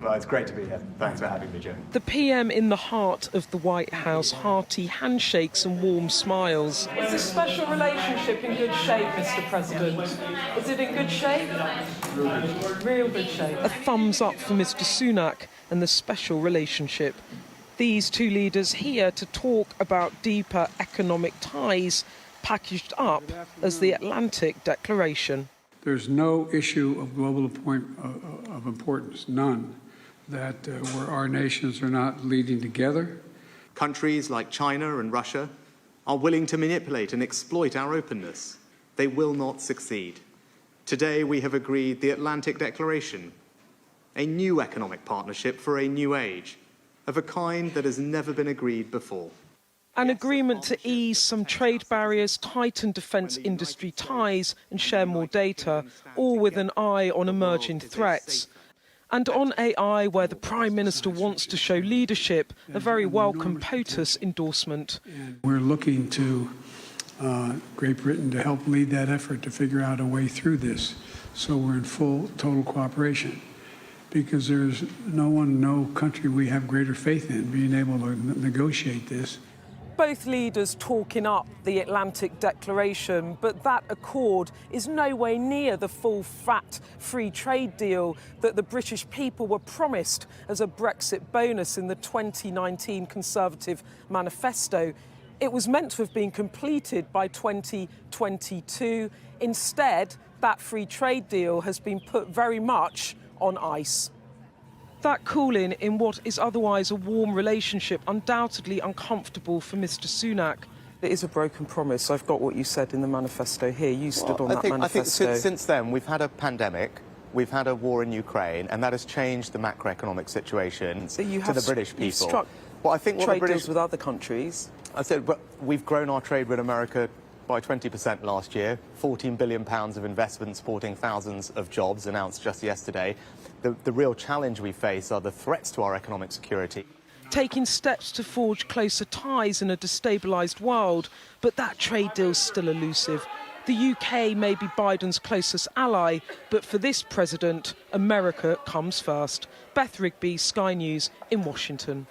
Well, it's great to be here. Thanks for having me, Joe. The PM in the heart of the White House, hearty handshakes and warm smiles. Is this special relationship in good shape, Mr President? Is it in good shape? Real good shape. A thumbs up for Mr Sunak and the special relationship. These two leaders here to talk about deeper economic ties, packaged up as the Atlantic Declaration. There's no issue of global of importance, none, that where our nations are not leading together. Countries like China and Russia are willing to manipulate and exploit our openness. They will not succeed. Today we have agreed the Atlantic Declaration, a new economic partnership for a new age, of a kind that has never been agreed before. An agreement to ease some trade barriers, tighten defence industry ties and share more data, all with an eye on emerging threats. And on AI, where the Prime Minister wants to show leadership, a very welcome POTUS endorsement. We're looking to Great Britain to help lead that effort to figure out a way through this, so we're in full, total cooperation. Because there's no country we have greater faith in being able to negotiate this. Both leaders talking up the Atlantic Declaration, but that accord is no way near the full fat free trade deal that the British people were promised as a Brexit bonus in the 2019 Conservative manifesto. It was meant to have been completed by 2022. Instead, that free trade deal has been put very much on ice. That cooling in what is otherwise a warm relationship, undoubtedly uncomfortable for Mr Sunak. It is a broken promise. I've got what you said in the manifesto here. You stood on that manifesto. I think since then we've had a pandemic, we've had a war in Ukraine, and that has changed the macroeconomic situation to the British people. Struck trade deals with other countries. I said we've grown our trade with America by 20% last year, £14 billion of investment supporting thousands of jobs announced just yesterday. The real challenge we face are the threats to our economic security. Taking steps to forge closer ties in a destabilised world, but that trade deal's still elusive. The UK may be Biden's closest ally, but for this president, America comes first. Beth Rigby, Sky News in Washington.